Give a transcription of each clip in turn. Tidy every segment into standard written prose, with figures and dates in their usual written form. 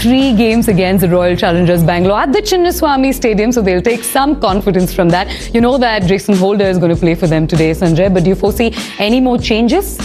3 games against the Royal Challengers Bangalore at the Chinnaswamy Stadium, so they'll take some confidence from that. You know that Jason Holder is going to play for them today, Sanjay, but do you foresee any more changes?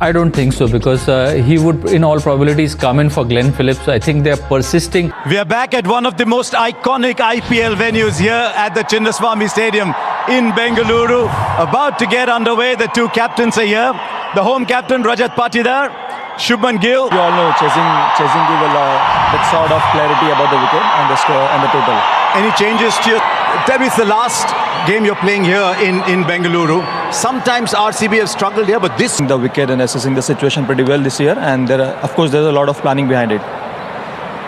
I don't think so, because he would in all probabilities come in for Glenn Phillips. I think they're persisting. We are back at one of the most iconic IPL venues here at the Chinnaswamy Stadium in Bengaluru. About to get underway, the 2 captains are here. The home captain Rajat Patidar, Shubman Gill. You all know chasing will that sort of clarity about the wicket and the score and the total. Any changes to your... Tell me, it's the last game you're playing here in Bengaluru. Sometimes RCB have struggled here, but this... The wicket and assessing the situation pretty well this year, and of course there's a lot of planning behind it.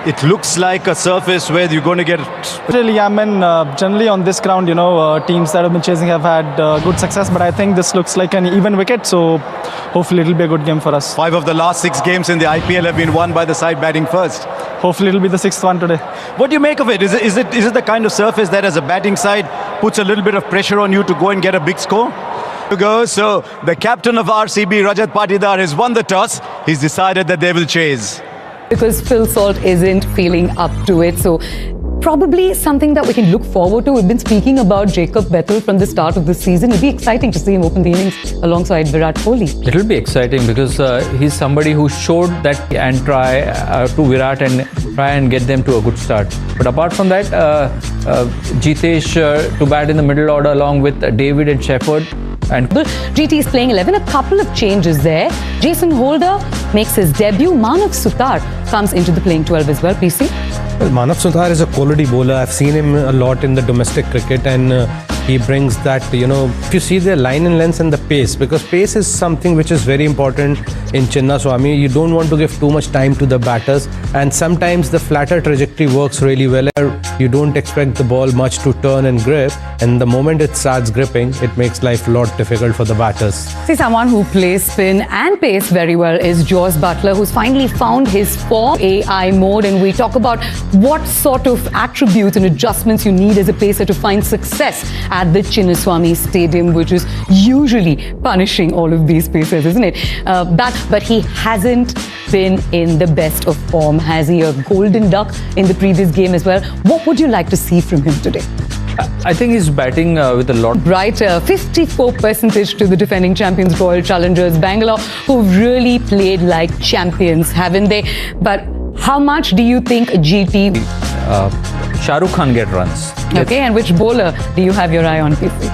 It looks like a surface where you're going to get... Really, I mean, generally on this ground, teams that have been chasing have had good success, but I think this looks like an even wicket, so hopefully it'll be a good game for us. 5 of the last 6 games in the IPL have been won by the side batting first. Hopefully it'll be the 6th one today. What do you make of it? Is it the kind of surface that as a batting side puts a little bit of pressure on you to go and get a big score? So the captain of RCB, Rajat Patidar, has won the toss. He's decided that they will chase. Because Phil Salt isn't feeling up to it, so probably something that we can look forward to. We've been speaking about Jacob Bethel from the start of the season. It'll be exciting to see him open the innings alongside Virat Kohli. It'll be exciting because he's somebody who showed that and try to Virat and try and get them to a good start. But apart from that, Jitesh to bat in the middle order along with David and Shepherd. And GT is playing 11. A couple of changes there. Jason Holder makes his debut. Manav Sutar comes into the playing 12 as well. PC? Well, Manav Sutar is a quality bowler. I've seen him a lot in the domestic cricket, and he brings that, if you see their line and length and the pace, because pace is something which is very important in Chinnaswamy. You don't want to give too much time to the batters, and sometimes the flatter trajectory works really well. You don't expect the ball much to turn and grip, and the moment it starts gripping, it makes life a lot difficult for the batters. See, someone who plays spin and pace very well is Jos Buttler, who's finally found his form AI mode, and we talk about what sort of attributes and adjustments you need as a pacer to find success at the Chinnaswamy Stadium, which is usually punishing all of these pacers, isn't it? But he hasn't been in the best of form. Has he? A golden duck in the previous game as well. What would you like to see from him today? I think he's batting with a lot. Brighter, 54% to the defending champions Royal Challengers Bangalore, who've really played like champions, haven't they? But how much do you think GT... Shah Rukh Khan get runs. Okay, and which bowler do you have your eye on, PC?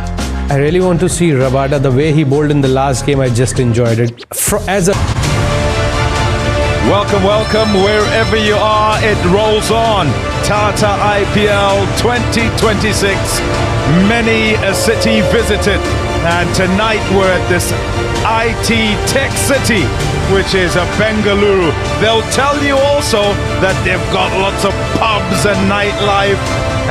I really want to see Rabada. The way he bowled in the last game, I just enjoyed it. Welcome, wherever you are, it rolls on. Tata IPL 2026, many a city visited, and tonight we're at this IT Tech City, which is a Bengaluru. They'll tell you also that they've got lots of pubs and nightlife,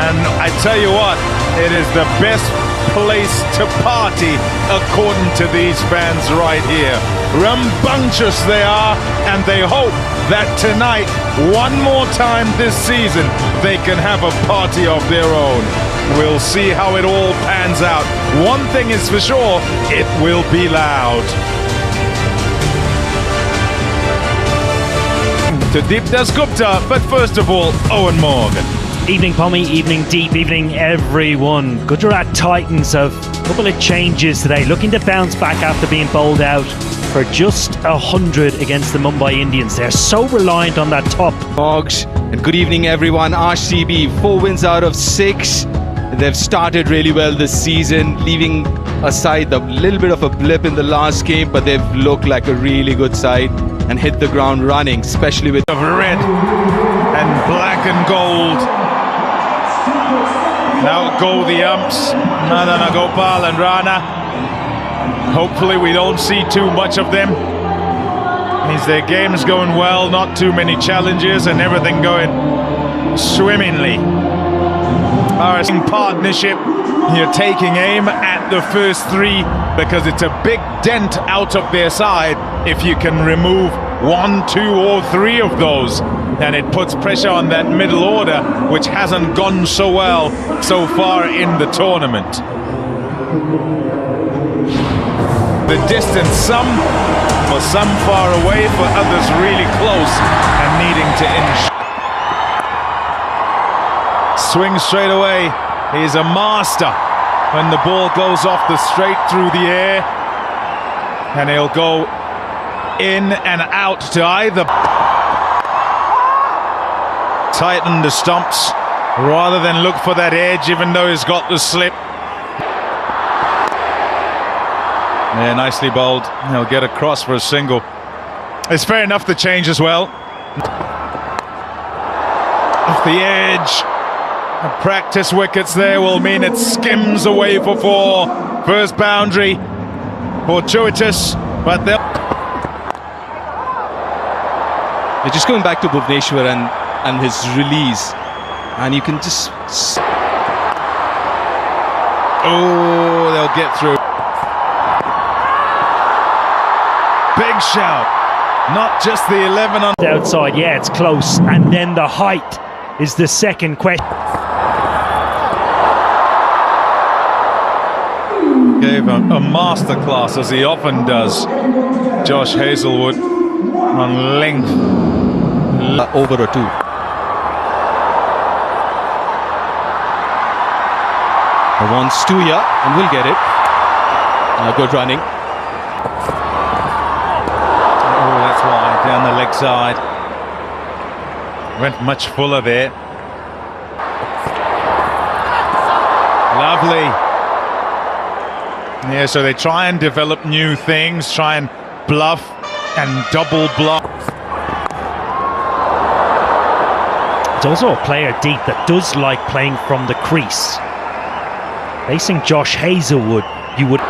and I tell you what, it is the best place to party according to these fans right here. Rambunctious they are, and they hope that tonight, one more time this season, they can have a party of their own. We'll see how it all pans out. One thing is for sure, it will be loud. To Deep Dasgupta, but first of all, Owen Morgan. Evening Pommy, evening Deep, evening everyone. Gujarat Titans have a couple of changes today, looking to bounce back after being bowled out for just 100 against the Mumbai Indians. They're so reliant on that top. Dogs, and good evening everyone. RCB, 4 wins out of 6. They've started really well this season, leaving aside the little bit of a blip in the last game, but they've looked like a really good side and hit the ground running, especially with red and black and gold. Now go the umps, Nadana Gopal and Rana. Hopefully we don't see too much of them. Means their game's going well, not too many challenges and everything going swimmingly. Our partnership, you're taking aim at the first 3 because it's a big dent out of their side if you can remove 1, 2 or 3 of those. And it puts pressure on that middle order, which hasn't gone so well so far in the tournament. The distance, some far away, for others really close and needing to inch. swings straight away. He's a master when the ball goes off the straight through the air. And he'll go in and out to either. Tighten the stumps rather than look for that edge, even though he's got the slip. Yeah, nicely bowled. He'll get across for a single. It's fair enough the change as well. Off the edge. The practice wickets there will mean it skims away for four. First boundary. Fortuitous, but they're just going back to Bhuvneshwar and his release. And you can just... Oh, they'll get through. big shout. Not just the 11 on... Outside, yeah, it's close. And then the height is the second question. Gave a masterclass, as he often does, Josh Hazlewood, on length. Over or two. Wants two here, and will get it. Good running. Oh, that's wide, down the leg side. Went much fuller there. Lovely. Yeah, so they try and develop new things, try and bluff and double block. It's also a player, deep, that does like playing from the crease. Facing Josh Hazlewood, you would...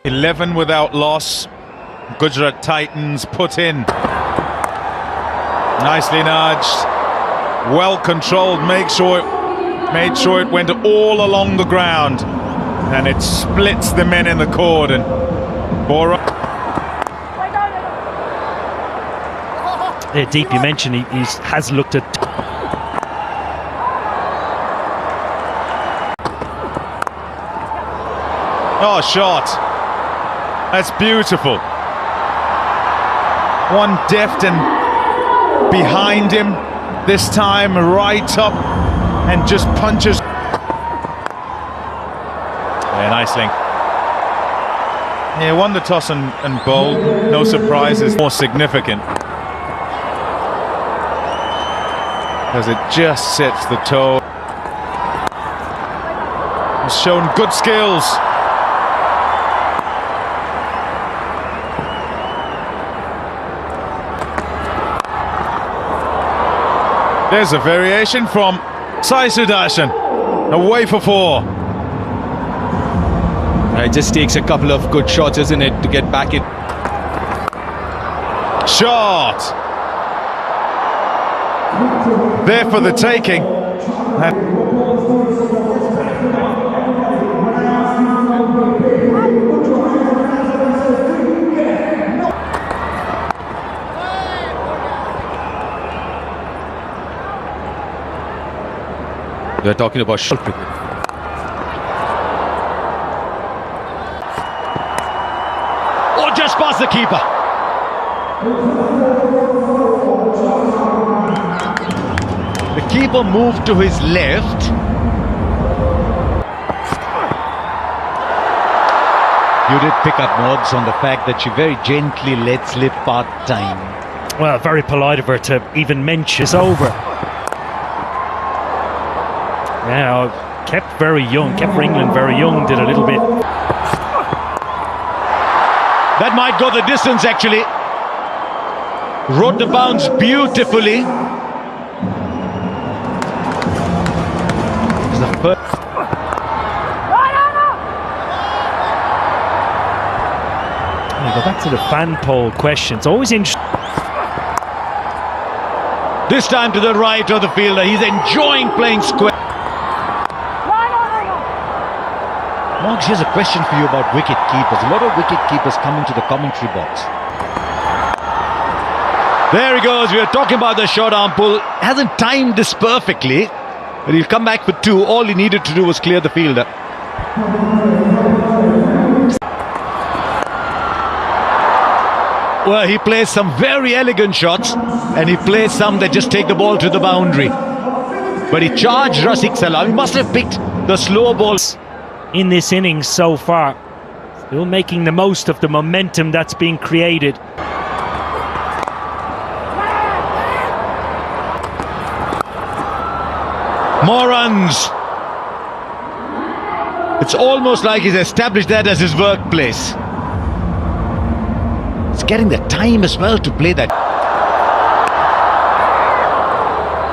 11 without loss. Gujarat Titans put in. Nicely nudged. Well controlled, made sure it went all along the ground. And it splits the men in the cordon. Bora. Yeah, Deep, you mentioned he has looked at... Oh, shot. That's beautiful. One deft and behind him. This time right up and just punches. Yeah, nice link. Yeah, won the toss and bowled. No surprises. More significant. Because it just sets the toe. He's shown good skills. There's a variation from Sai Sudarshan. Away for four. It just takes a couple of good shots, isn't it, to get back in. Shot. There for the taking. We're talking about short cricket. Oh, just past the keeper. The keeper moved to his left. You did pick up nods on the fact that she very gently let slip part-time. Well, very polite of her to even mention it's over. Yeah, kept very young, kept England very young, did a little bit. That might go the distance, actually. Wrote the bounce beautifully. It's the first. We go back to the fan poll question. It's always interesting. This time to the right of the fielder. He's enjoying playing square. Moggs, here's a question for you about wicket keepers. A lot of wicket keepers come into the commentary box. There he goes. We were talking about the short arm pull. Hasn't timed this perfectly, but he'll come back for two. All he needed to do was clear the fielder. Well, he plays some very elegant shots, and he plays some that just take the ball to the boundary. But he charged Razik Salam. He must have picked the slow balls in this innings so far. Still making the most of the momentum that's being created. More runs. It's almost like he's established that as his workplace. He's getting the time as well to play that.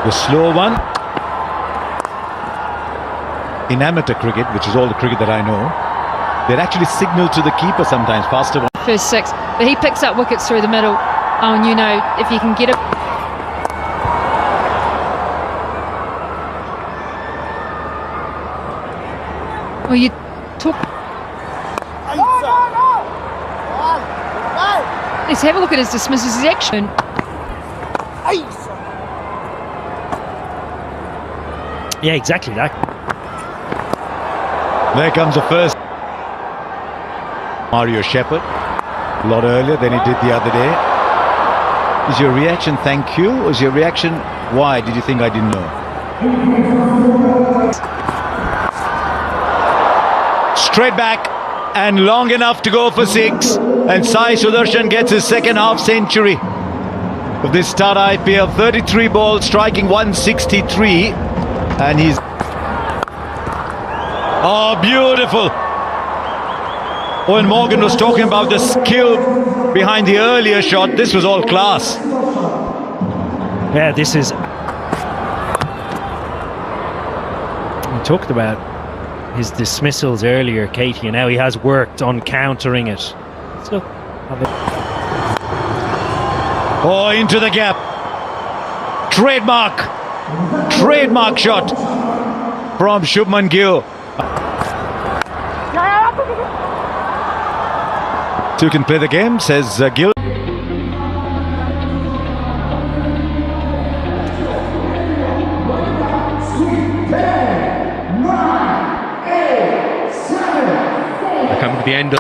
The slow one. In amateur cricket, which is all the cricket that I know, they'd actually signal to the keeper sometimes, faster one. First six, but he picks up wickets through the middle. Oh, and you know, if you can get it. Well, you talk. Let's have a look at his dismisses. His action. Yeah, exactly that. There comes the first. Mario Shepherd, a lot earlier than he did the other day. Is your reaction thank you, or is your reaction why did you think I didn't know? Straight back and long enough to go for 6, and Sai Sudarshan gets his second half century of this Tata IPL. 33 balls, striking 163, and he's beautiful. Owen Morgan was talking about the skill behind the earlier shot. This was all class. Yeah, this is. We talked about his dismissals earlier, Katie, and now he has worked on countering it. So, into the gap. Trademark shot from Shubman Gill. Two can play the game, says Gill. Coming to the end of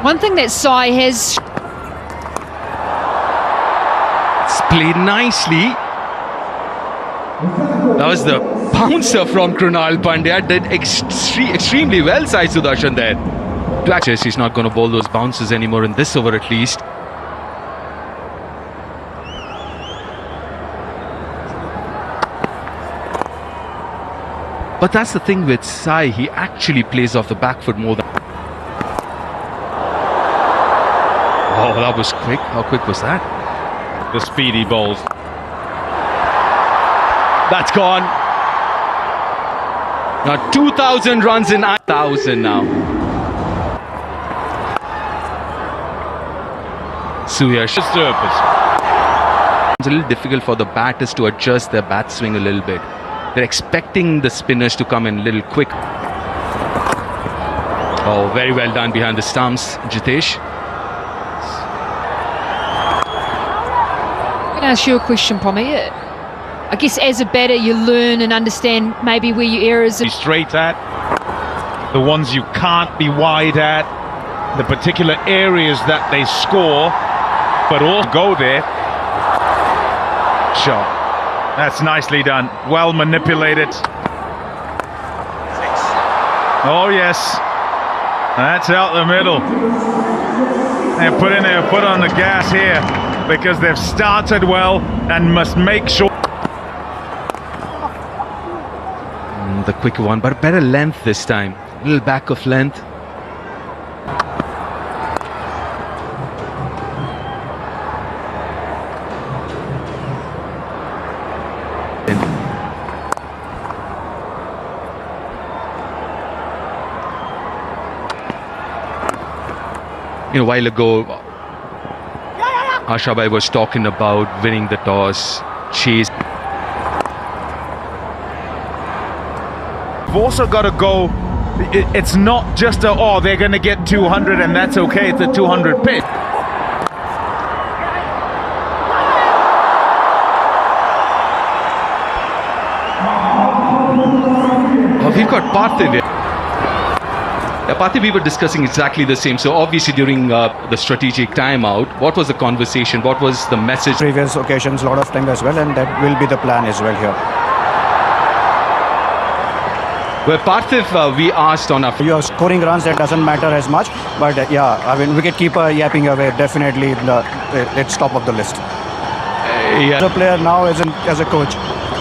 One thing that Sai has. It's played nicely. That was the bouncer from Krunal Pandya. Did extremely well, Sai Sudarshan there. He's not going to bowl those bounces anymore in this over at least. But that's the thing with Sai, he actually plays off the back foot more than... Oh, that was quick. How quick was that? The speedy bowls. That's gone. Now 2,000 runs in 1,000 now. Suyash. It's a little difficult for the batters to adjust their bat swing a little bit. They're expecting the spinners to come in a little quick. Oh, very well done behind the stumps, Jitesh. I'm going to ask you a question, Pommy. I guess as a batter, you learn and understand maybe where your errors are. Straight at, the ones you can't be wide at, the particular areas that they score, but all go there. Shot. That's nicely done. Well manipulated. Oh yes, that's out the middle. They're putting their foot on the gas here because they've started well and must make sure. The quicker one, but better length this time. A little back of length. A while ago, Asha Bhai was talking about winning the toss, chase. You've also got to go. It's not just they're going to get 200 and that's okay. It's a 200 pitch. Oh, we've got Parthiv here. Parthiv, we were discussing exactly the same. So obviously during the strategic timeout, what was the conversation? What was the message? Previous occasions, a lot of time as well, and that will be the plan as well here. Well, Parthiv, we asked on our... You are scoring runs, that doesn't matter as much, but yeah, I mean, wicketkeeper yapping away, definitely it's top of the list. yeah. As a player now, as a coach.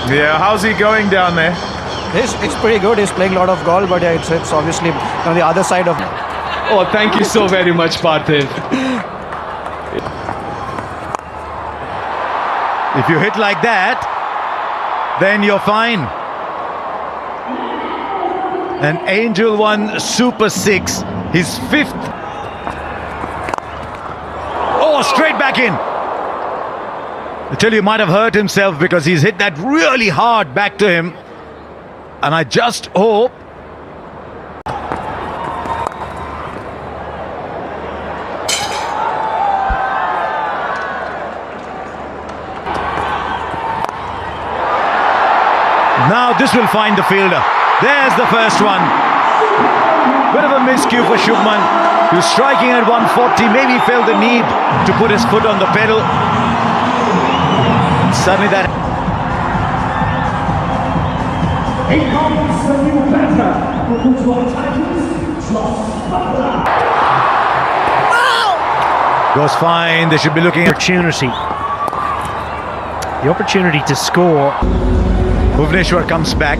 Yeah, how's he going down there? It's pretty good. He's playing a lot of golf, but yeah, it's obviously on the other side of... Oh, thank you so very much, Parthiv. If you hit like that, then you're fine. An Angel One Super 6, his 5th. Oh, straight back in. I tell you, he might have hurt himself because he's hit that really hard back to him. And I just hope now this will find the fielder. There's the first one. Bit of a miscue for Shubman. He was striking at 140. Maybe he felt the need to put his foot on the pedal. Suddenly that... Goes fine. They should be looking at... Opportunity. The opportunity to score. Bhuvneshwar comes back.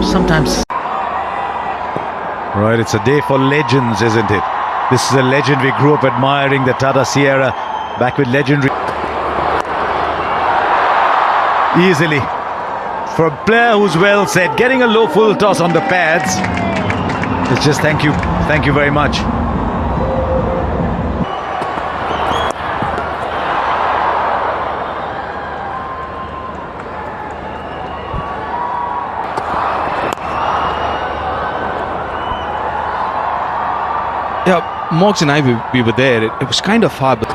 Sometimes... Right, it's a day for legends, isn't it? This is a legend we grew up admiring, the Tata Sierra, back with legendary... Easily. For a player who's well set, getting a low full toss on the pads. It's just thank you very much. Yeah, Moggs and I, we were there. It was kind of hard, but...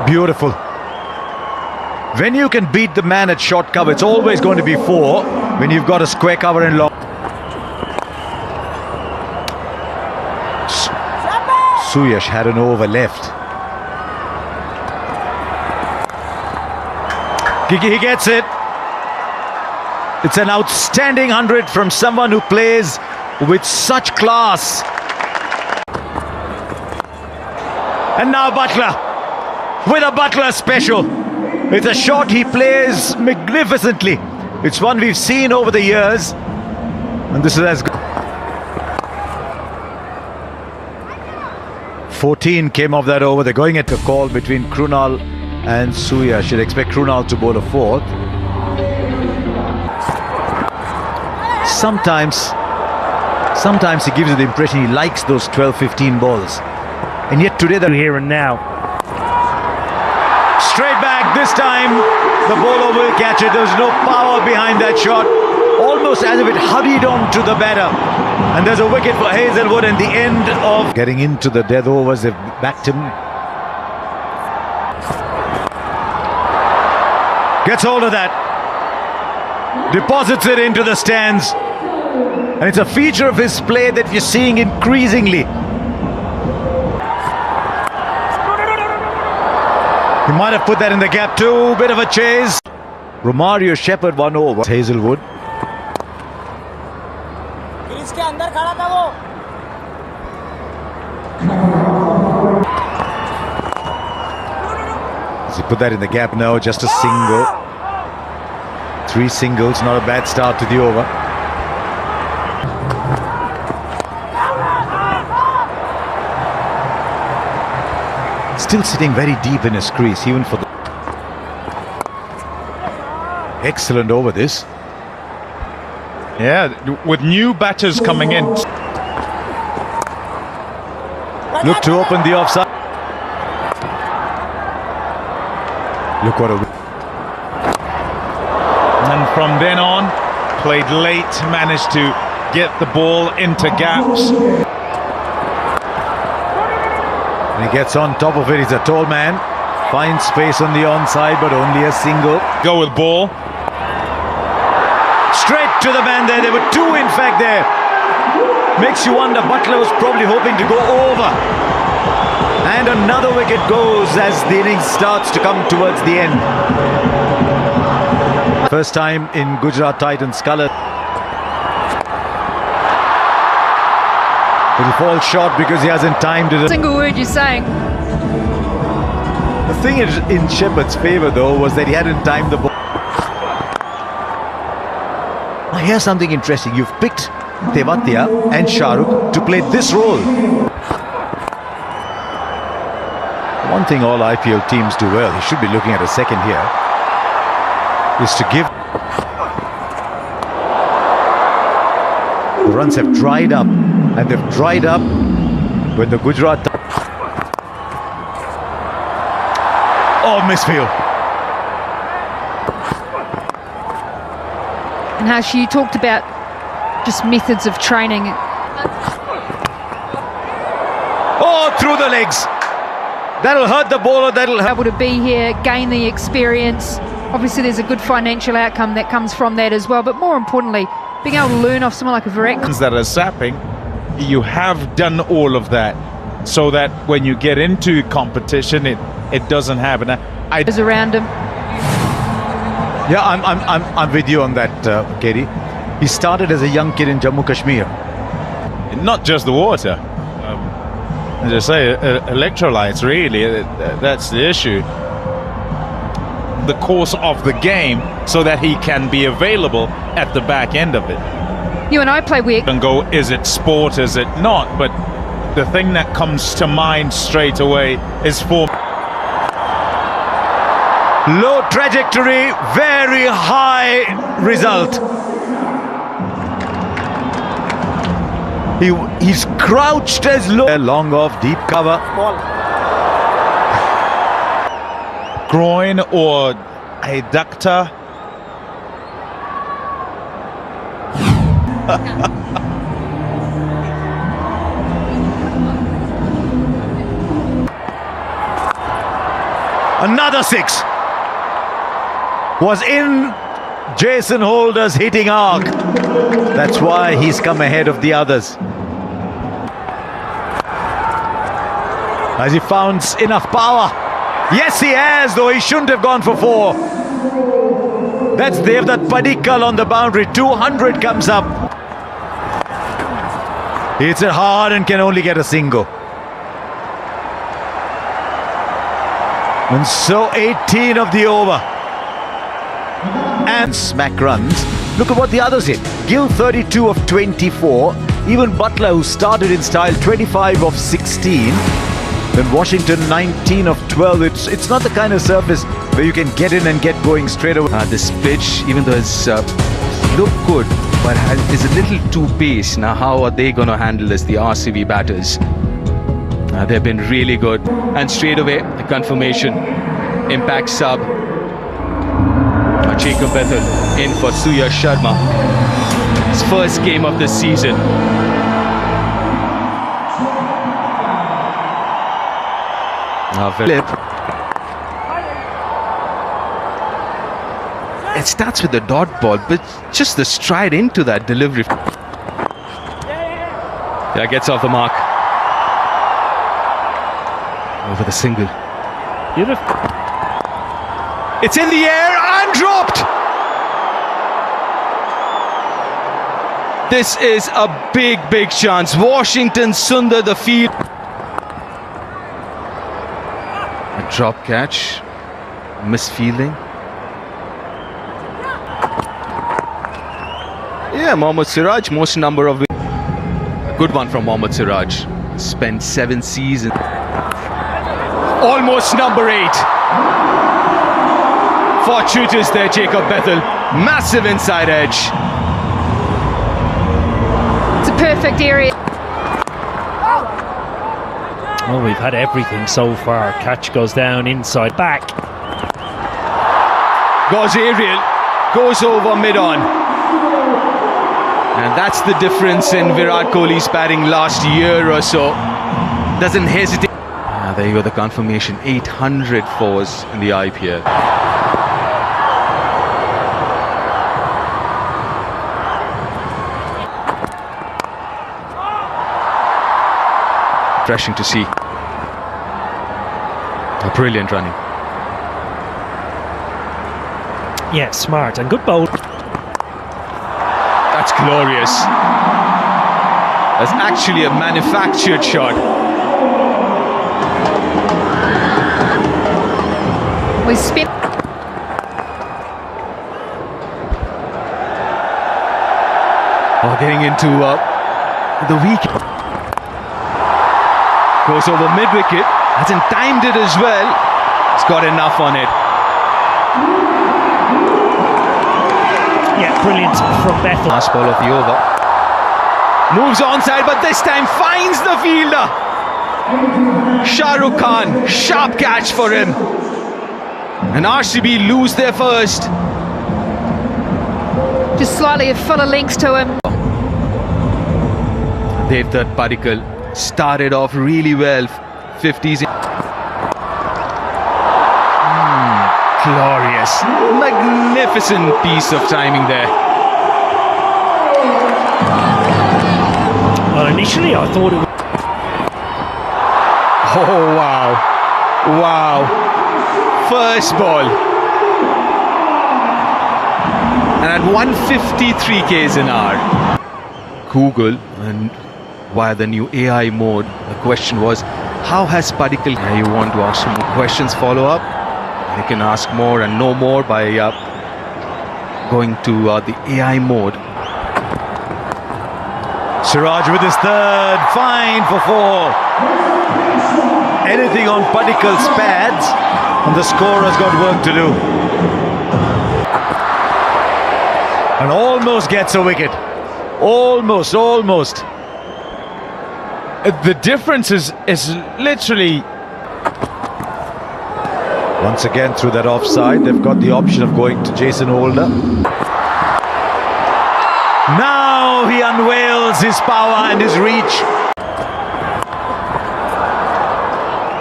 Beautiful. When you can beat the man at short cover, it's always going to be 4 when you've got a square cover and long. Suyash had an over left. He gets it. It's an outstanding 100 from someone who plays with such class. And now Buttler with a Buttler special. It's a shot he plays magnificently. It's one we've seen over the years. And this is as good. 14 came off that over. They're going at the call between Krunal and Suyash. Should expect Krunal to bowl a 4th. Sometimes he gives you the impression he likes those 12-15 balls. And yet today they're here and now. Straight back this time. The bowler will catch it. There's no power behind that shot. Almost as if it hurried on to the batter. And there's a wicket for Hazelwood and the end of getting into the death overs. They've backed him. Gets hold of that. Deposits it into the stands. And it's a feature of his play that you're seeing increasingly. He might have put that in the gap too. Bit of a chase. Romario Shepherd 1 over. Hazelwood. Does he put that in the gap? No, just a single. 3 singles, not a bad start to the over. Still sitting very deep in his crease, even for the... Excellent over this. Yeah, with new batters coming in. Look to open the offside. Look what a... And from then on, played late, managed to get the ball into gaps. gets on top of it. He's a tall man. Finds space on the onside, but only a single. Go with ball. Straight to the man there. There were two, in fact, there. Makes you wonder. Buttler was probably hoping to go over. And another wicket goes as the innings starts to come towards the end. First time in Gujarat Titans colour. It'll fall short because he hasn't timed it. Single word you're saying. The thing in Shepherd's favour, though, was that he hadn't timed the ball. Now, here's something interesting. You've picked Tewatia and Shahrukh to play this role. One thing all IPL teams do well, he should be looking at a second here, is to give. The runs have dried up, and they've dried up when the Gujarat. Oh, misfield. And Harsh, you talked about just methods of training. Oh, through the legs. That'll hurt the bowler, that'll hurt. Able to be here, gain the experience. Obviously, there's a good financial outcome that comes from that as well. But more importantly, being able to learn off someone like a Virat. That are sapping, you have done all of that so that when you get into competition, it doesn't happen. Around him. Yeah, I'm with you on that, Katie. He started as a young kid in Jammu Kashmir. Not just the water. As I say, electrolytes, really, that's the issue. The course of the game so that he can be available at the back end of it. You and I play weird. And go, is it sport, is it not? But the thing that comes to mind straight away is form. Low trajectory, very high result. He's crouched as low. Long off, deep cover. Groin or adductor. Another six. Was in Jason Holder's hitting arc. That's why he's come ahead of the others. Has he found enough power? Yes, he has, though he shouldn't have gone for four. That's Devdutt Padikkal on the boundary. 200 comes up. Hits it hard and can only get a single. And so 18 of the over. And smack runs. Look at what the others hit. Gill 32 of 24. Even Buttler, who started in style, 25 of 16. Then Washington 19 of 12. It's not the kind of surface where you can get in and get going straight away. This pitch, even though it's looked good, but is a little too pace. Now, how are they going to handle this, the RCB batters? They've been really good. And straight away, the confirmation. Impact sub. Jacob Bethel in for Suyash Sharma. His first game of the season. Philip. It starts with the dot ball, but just the stride into that delivery. Yeah, gets off the mark. Over the single. Beautiful. It's in the air and dropped. This is a big, big chance. Washington Sundar, the field. A drop catch. Misfielding. Yeah, Mohammad Siraj, most number of. Good one from Mohammad Siraj. Spent 7 seasons. Almost number 8. Fortuitous there, Jacob Bethel. Massive inside edge. It's a perfect area. Well, we've had everything so far. Catch goes down, inside, back. Goes aerial. Goes over mid-on. And that's the difference in Virat Kohli's batting last year or so. Doesn't hesitate. There you go, the confirmation. 800 fours in the IPL. Refreshing to see. A brilliant running. Yeah, smart and good bowl. That's glorious. That's actually a manufactured shot. We spin. Oh, getting into the weak. Goes over mid-wicket. Hasn't timed it as well. He's got enough on it. Yeah, brilliant from Bethel. Last ball of the over. Moves onside, but this time finds the fielder. Shah Rukh Khan, sharp catch for him. And RCB lose their first. Just slightly a fuller links to him. Devdutt Padikkal started off really well. 50s. Glorious. Magnificent piece of timing there. Well, initially I thought it was... Oh, wow. Wow. First ball. And at 153 k's an hour. Google and via the new AI mode, the question was, how has Padikkal... You want to ask some more questions, follow up? You can ask more and know more by going to the AI mode. Siraj with his third, fine for 4. Anything on Padikkal's pads, and the scorer's got work to do. And almost gets a wicket. Almost. The difference is literally... Once again through that offside, they've got the option of going to Jason Holder. Now he unveils his power and his reach.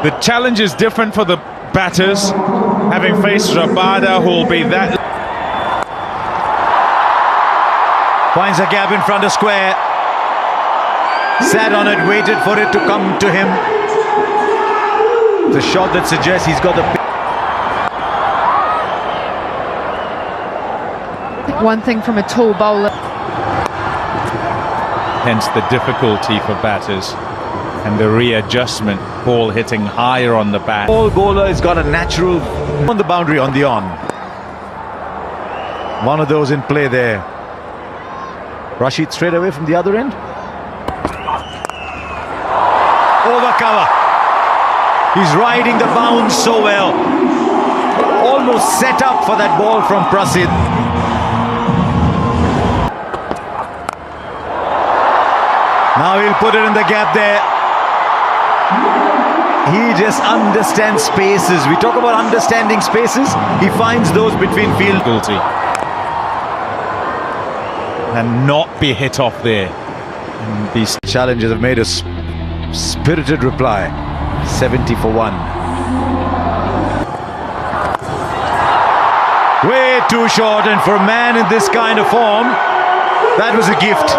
The challenge is different for the batters, having faced Rabada, who will be that... Finds a gap in front of square. Sat on it, waited for it to come to him. The shot that suggests he's got the... One thing from a tall bowler. Hence the difficulty for batters and the readjustment, ball hitting higher on the bat. All bowler has got a natural on the boundary on the on. One of those in play there. Rashid straight away from the other end. Over cover. He's riding the bounce so well. Almost set up for that ball from Prasidh. Now he'll put it in the gap there. He just understands spaces. We talk about understanding spaces. He finds those between field. And not be hit off there. And these challenges have made a spirited reply. 70 for 1. Way too short, and for a man in this kind of form, that was a gift.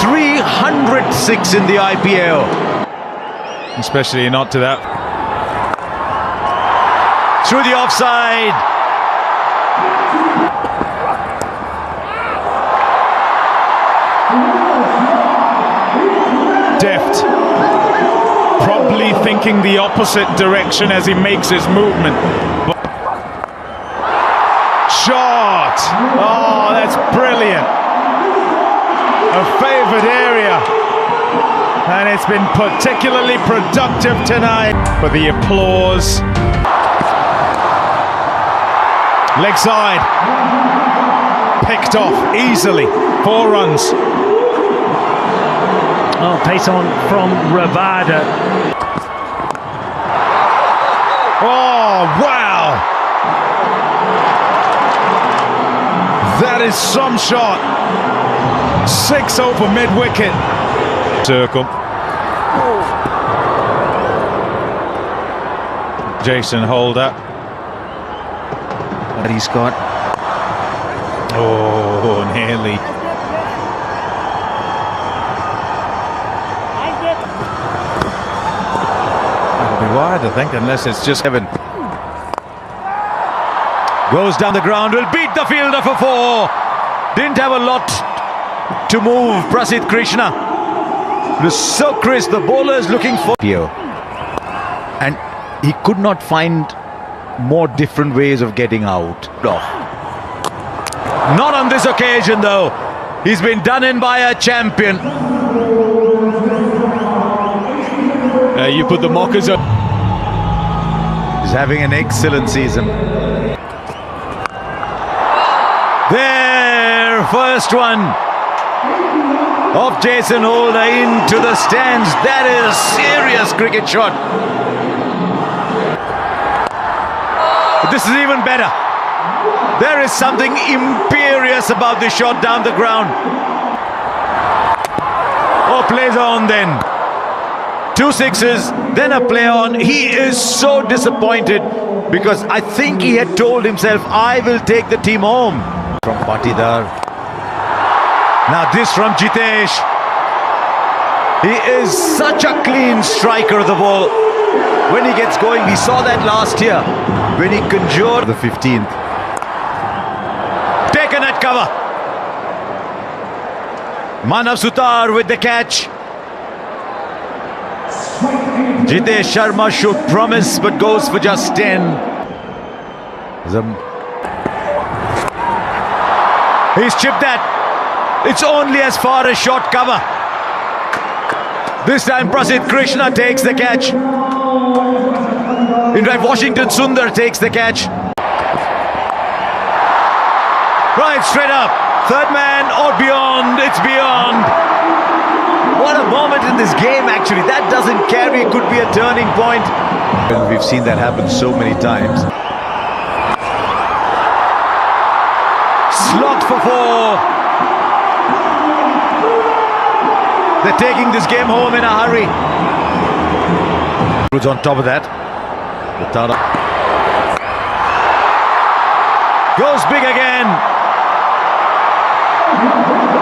306 in the IPL. especially not to that. Through the offside. Deft, probably thinking the opposite direction as he makes his movement. Shot! Oh, that's brilliant. A favoured area. And it's been particularly productive tonight for the applause. Leg side. Picked off easily. 4 runs. Oh, pace on from Rabada. Oh, wow! That is some shot. 6 over mid-wicket. Circle. Jason Holder. But he's got Nearly. It'll be wide, I think, unless it's just Evan. Goes down the ground, will beat the fielder for 4. Didn't have a lot to move, Prasidh Krishna. It was so crisp, the bowler is looking for here. And he could not find more different ways of getting out. Not on this occasion though. He's been done in by a champion. You put the mockers up. He's having an excellent season. There, first one of Jason Holder into the stands. That is a serious cricket shot. But this is even better. There is something imperious about this shot down the ground. Oh, plays on then. 2 sixes, then a play on. He is so disappointed because I think he had told himself, I will take the team home. From Patidar. Now this from Jitesh. He is such a clean striker of the ball. When he gets going, we saw that last year when he conjured the 15th. Taken at cover. Manav Sutar with the catch. Jitesh Sharma should promise but goes for just 10. He's chipped that. It's only as far as short cover. This time Prasidh Krishna takes the catch. In fact, Washington Sundar takes the catch. Right, straight up. Third man or beyond. It's beyond. What a moment in this game, actually. That doesn't carry. Could be a turning point. And we've seen that happen so many times. Slot for 4. They're taking this game home in a hurry. Who's on top of that? Latana goes big again.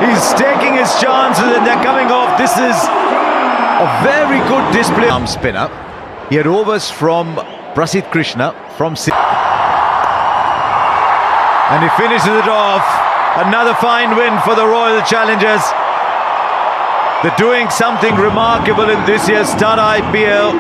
He's taking his chances and they're coming off. This is a very good display. Arm spinner. He had overs from Prasidh Krishna from and he finishes it off. Another fine win for the Royal Challengers. They're doing something remarkable in this year's Tata IPL.